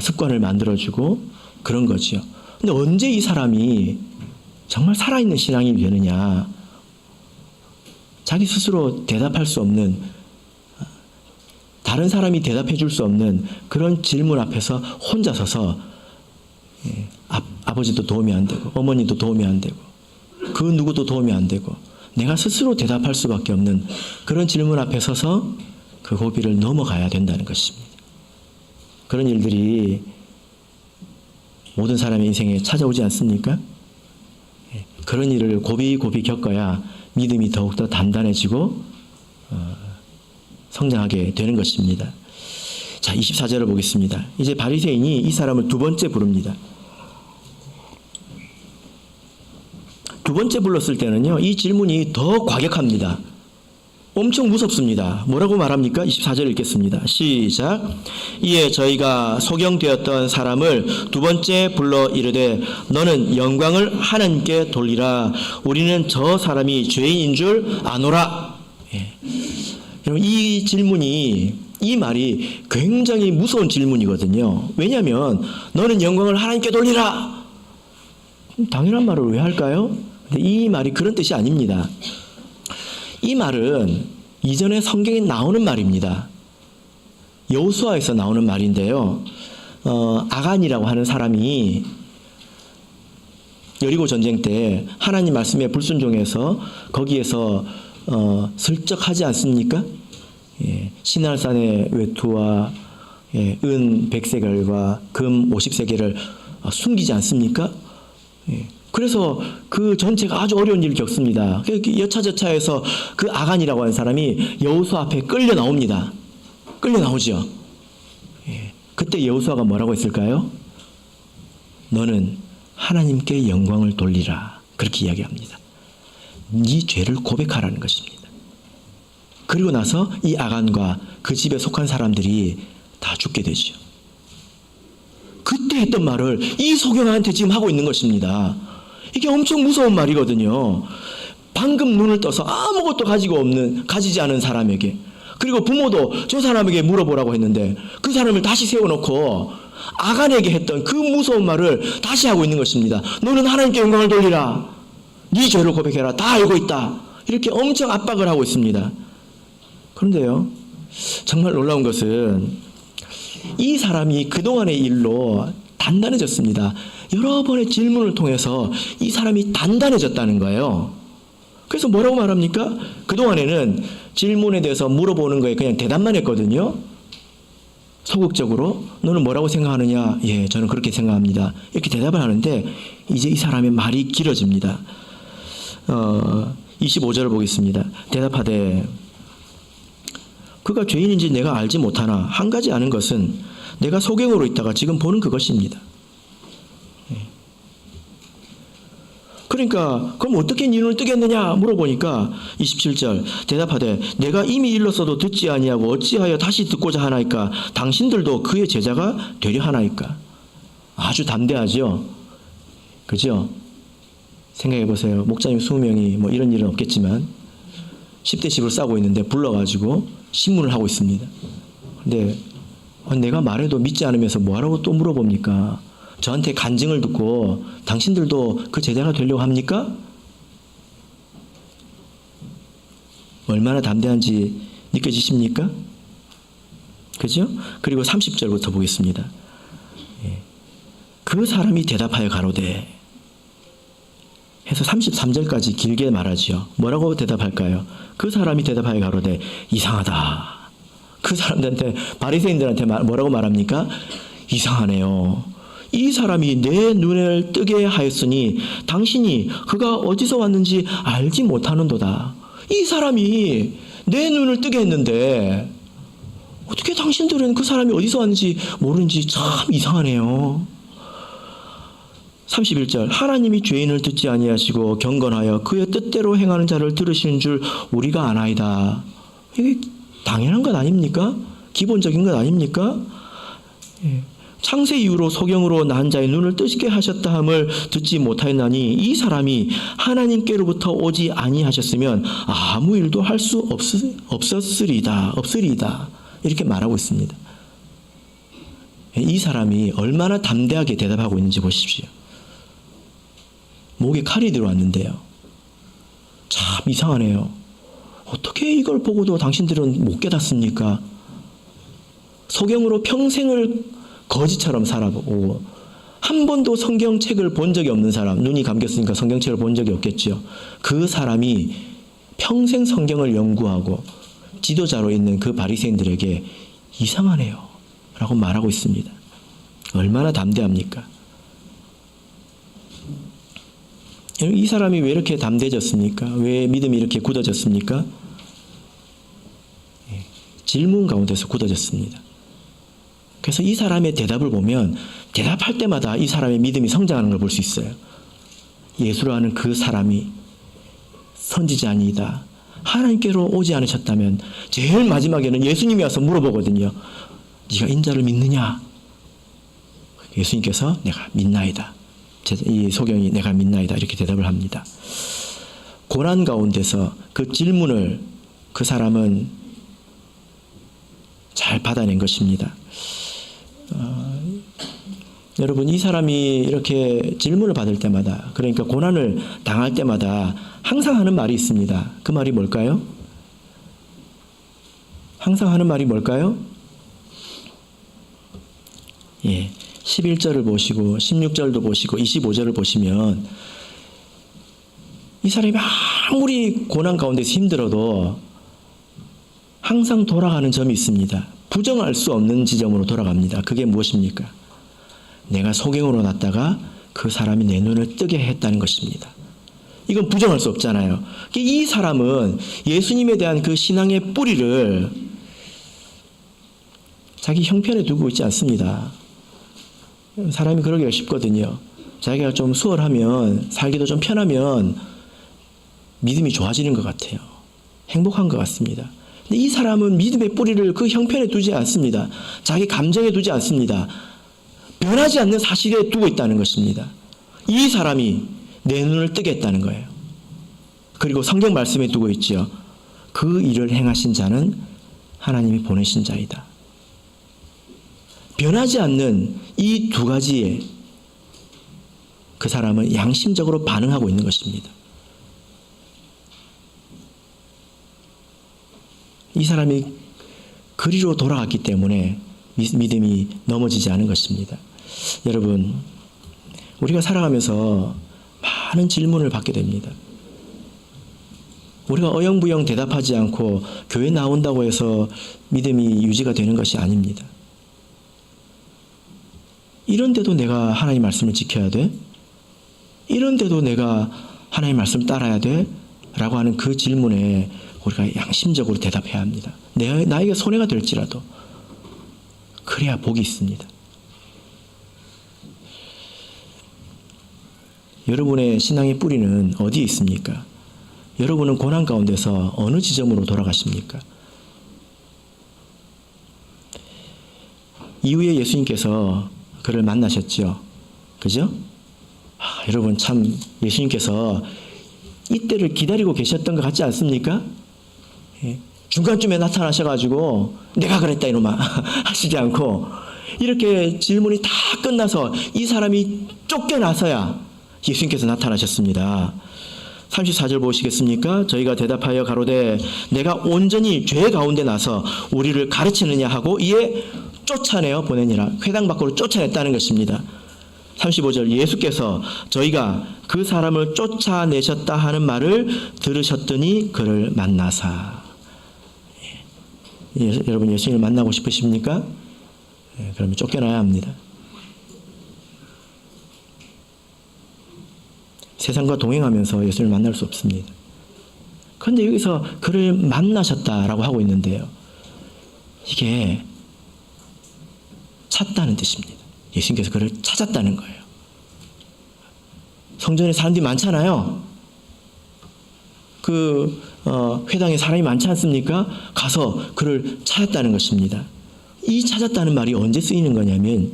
습관을 만들어주고 그런 거죠. 근데 언제 이 사람이 정말 살아있는 신앙이 되느냐. 자기 스스로 대답할 수 없는 다른 사람이 대답해 줄 수 없는 그런 질문 앞에서 혼자 서서 아버지도 도움이 안 되고 어머니도 도움이 안 되고 그 누구도 도움이 안 되고 내가 스스로 대답할 수밖에 없는 그런 질문 앞에 서서 그 고비를 넘어가야 된다는 것입니다. 그런 일들이 모든 사람의 인생에 찾아오지 않습니까? 그런 일을 고비 겪어야 믿음이 더욱더 단단해지고 성장하게 되는 것입니다. 자, 24절을 보겠습니다. 이제 바리새인이 이 사람을 두 번째 부릅니다. 두 번째 불렀을 때는요, 이 질문이 더 과격합니다. 엄청 무섭습니다. 뭐라고 말합니까? 24절 읽겠습니다. 시작. 이에 저희가 소경되었던 사람을 두 번째 불러 이르되 너는 영광을 하나님께 돌리라. 우리는 저 사람이 죄인인 줄 아노라. 예. 여러분, 이 질문이, 이 말이 굉장히 무서운 질문이거든요. 왜냐하면 너는 영광을 하나님께 돌리라. 당연한 말을 왜 할까요? 근데 이 말이 그런 뜻이 아닙니다. 이 말은 이전에 성경에 나오는 말입니다. 여호수아에서 나오는 말인데요. 아간이라고 하는 사람이 여리고 전쟁 때 하나님 말씀에 불순종해서 거기에서 슬쩍 하지 않습니까? 예, 시날산의 외투와 은 100세겔과 금 50세겔을 숨기지 않습니까? 예. 그래서 그 전체가 아주 어려운 일을 겪습니다. 여차저차해서 그 아간이라고 하는 사람이 여호수아 앞에 끌려 나옵니다. 끌려 나오죠. 예. 그때 여호수아가 뭐라고 했을까요? 너는 하나님께 영광을 돌리라. 그렇게 이야기합니다. 네 죄를 고백하라는 것입니다. 그리고 나서 이 아간과 그 집에 속한 사람들이 다 죽게 되죠. 그때 했던 말을 이 소경한테 지금 하고 있는 것입니다. 이게 엄청 무서운 말이거든요. 방금 눈을 떠서 아무것도 가지지 않은 사람에게, 그리고 부모도 저 사람에게 물어보라고 했는데 그 사람을 다시 세워놓고 아간에게 했던 그 무서운 말을 다시 하고 있는 것입니다. 너는 하나님께 영광을 돌리라. 네 죄를 고백해라. 다 알고 있다. 이렇게 엄청 압박을 하고 있습니다. 그런데요, 정말 놀라운 것은 이 사람이 그동안의 일로 단단해졌습니다. 여러 번의 질문을 통해서 이 사람이 단단해졌다는 거예요. 그래서 뭐라고 말합니까? 그동안에는 질문에 대해서 물어보는 거에 그냥 대답만 했거든요. 소극적으로 너는 뭐라고 생각하느냐? 예, 저는 그렇게 생각합니다. 이렇게 대답을 하는데 이제 이 사람의 말이 길어집니다. 25절을 보겠습니다. 대답하되 그가 죄인인지 내가 알지 못하나 한 가지 아는 것은 내가 소경으로 있다가 지금 보는 그것입니다. 그러니까 그럼 어떻게 네 눈을 뜨겠느냐 물어보니까 27절 대답하되 내가 이미 일렀어도 듣지 아니하고 어찌하여 다시 듣고자 하나이까? 당신들도 그의 제자가 되려 하나이까? 아주 담대하죠. 그죠? 생각해 보세요. 목사님 20명이 뭐 이런 일은 없겠지만 10대 10을 싸고 있는데 불러가지고 신문을 하고 있습니다. 근데 내가 말해도 믿지 않으면서 뭐하라고 또 물어봅니까? 저한테 간증을 듣고 당신들도 그 제자가 되려고 합니까? 얼마나 담대한지 느껴지십니까? 그죠? 그리고 30절부터 보겠습니다. 그 사람이 대답하여 가로되 해서 33절까지 길게 말하지요. 뭐라고 대답할까요? 그 사람이 대답하여 가로되 이상하다. 그 사람들한테, 바리새인들한테 뭐라고 말합니까? 이상하네요. 이 사람이 내 눈을 뜨게 하였으니 당신이 그가 어디서 왔는지 알지 못하는도다. 이 사람이 내 눈을 뜨게 했는데 어떻게 당신들은 그 사람이 어디서 왔는지 모르는지 참 이상하네요. 31절 하나님이 죄인을 듣지 아니하시고 경건하여 그의 뜻대로 행하는 자를 들으시는 줄 우리가 아나이다. 이게 당연한 것 아닙니까? 기본적인 것 아닙니까? 창세 이후로 소경으로 난 자의 눈을 뜨게 하셨다 함을 듣지 못하였나니 이 사람이 하나님께로부터 오지 아니하셨으면 아무 일도 할 수 없으리이다. 이렇게 말하고 있습니다. 이 사람이 얼마나 담대하게 대답하고 있는지 보십시오. 목에 칼이 들어왔는데요. 참 이상하네요. 어떻게 이걸 보고도 당신들은 못 깨닫습니까? 소경으로 평생을 거지처럼 살아보고 한 번도 성경책을 본 적이 없는 사람, 눈이 감겼으니까 성경책을 본 적이 없겠죠. 그 사람이 평생 성경을 연구하고 지도자로 있는 그 바리새인들에게 이상하네요 라고 말하고 있습니다. 얼마나 담대합니까? 이 사람이 왜 이렇게 담대해졌습니까? 왜 믿음이 이렇게 굳어졌습니까? 질문 가운데서 굳어졌습니다. 그래서 이 사람의 대답을 보면 대답할 때마다 이 사람의 믿음이 성장하는 걸 볼 수 있어요. 예수라는 그 사람이 선지자니이다. 하나님께로 오지 않으셨다면 제일 마지막에는 예수님이 와서 물어보거든요. 네가 인자를 믿느냐? 예수님께서 내가 믿나이다. 이 소경이 내가 믿나이다 이렇게 대답을 합니다. 고난 가운데서 그 질문을 그 사람은 잘 받아낸 것입니다. 여러분 이 사람이 이렇게 질문을 받을 때마다 그러니까 고난을 당할 때마다 항상 하는 말이 있습니다. 그 말이 뭘까요? 항상 하는 말이 뭘까요? 11절을 보시고 16절도 보시고 25절을 보시면 이 사람이 아무리 고난 가운데서 힘들어도 항상 돌아가는 점이 있습니다. 부정할 수 없는 지점으로 돌아갑니다. 그게 무엇입니까? 내가 소경으로 났다가 그 사람이 내 눈을 뜨게 했다는 것입니다. 이건 부정할 수 없잖아요. 이 사람은 예수님에 대한 그 신앙의 뿌리를 자기 형편에 두고 있지 않습니다. 사람이 그러기가 쉽거든요. 자기가 좀 수월하면 살기도 좀 편하면 믿음이 좋아지는 것 같아요. 행복한 것 같습니다. 근데 이 사람은 믿음의 뿌리를 그 형편에 두지 않습니다. 자기 감정에 두지 않습니다. 변하지 않는 사실에 두고 있다는 것입니다. 이 사람이 내 눈을 뜨게 했다는 거예요. 그리고 성경 말씀에 두고 있지요. 그 일을 행하신 자는 하나님이 보내신 자이다. 변하지 않는 이 두 가지에 그 사람은 양심적으로 반응하고 있는 것입니다. 이 사람이 그리로 돌아갔기 때문에 믿음이 넘어지지 않은 것입니다. 여러분, 우리가 살아가면서 많은 질문을 받게 됩니다. 우리가 어영부영 대답하지 않고 교회 나온다고 해서 믿음이 유지가 되는 것이 아닙니다. 이런데도 내가 하나님 말씀을 지켜야 돼? 이런데도 내가 하나님 말씀을 따라야 돼? 라고 하는 그 질문에 우리가 양심적으로 대답해야 합니다. 나에게 손해가 될지라도 그래야 복이 있습니다. 여러분의 신앙의 뿌리는 어디에 있습니까? 여러분은 고난 가운데서 어느 지점으로 돌아가십니까? 이후에 예수님께서 그를 만나셨죠. 그죠? 여러분 참 예수님께서 이때를 기다리고 계셨던 것 같지 않습니까? 중간쯤에 나타나셔가지고 내가 그랬다 이놈아 하시지 않고 이렇게 질문이 다 끝나서 이 사람이 쫓겨나서야 예수님께서 나타나셨습니다. 34절 보시겠습니까? 저희가 대답하여 가로되 내가 온전히 죄 가운데 나서 우리를 가르치느냐 하고 이에 쫓아내어 보내니라. 회당 밖으로 쫓아냈다는 것입니다. 35절 예수께서 저희가 그 사람을 쫓아내셨다 하는 말을 들으셨더니 그를 만나사. 여러분 예수님을 만나고 싶으십니까? 그러면 쫓겨나야 합니다. 세상과 동행하면서 예수님을 만날 수 없습니다. 그런데 여기서 그를 만나셨다라고 하고 있는데요. 이게 찾다는 뜻입니다. 예수님께서 그를 찾았다는 거예요. 성전에 사람들이 많잖아요. 회당에 사람이 많지 않습니까? 가서 그를 찾았다는 것입니다. 이 찾았다는 말이 언제 쓰이는 거냐면,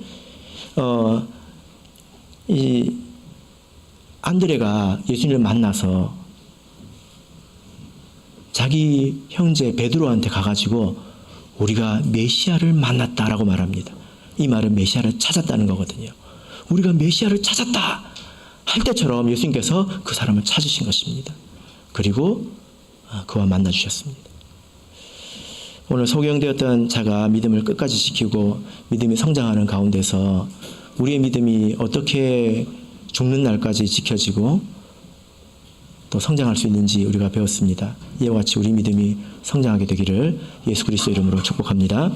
이 안드레가 예수님을 만나서 자기 형제 베드로한테 가가지고 우리가 메시아를 만났다라고 말합니다. 이 말은 메시아를 찾았다는 거거든요. 우리가 메시아를 찾았다 할 때처럼 예수님께서 그 사람을 찾으신 것입니다. 그리고 그와 만나 주셨습니다. 오늘 소경되었던 자가 믿음을 끝까지 지키고 믿음이 성장하는 가운데서 우리의 믿음이 어떻게 죽는 날까지 지켜지고 또 성장할 수 있는지 우리가 배웠습니다. 이와 같이 우리 믿음이 성장하게 되기를 예수 그리스도 이름으로 축복합니다.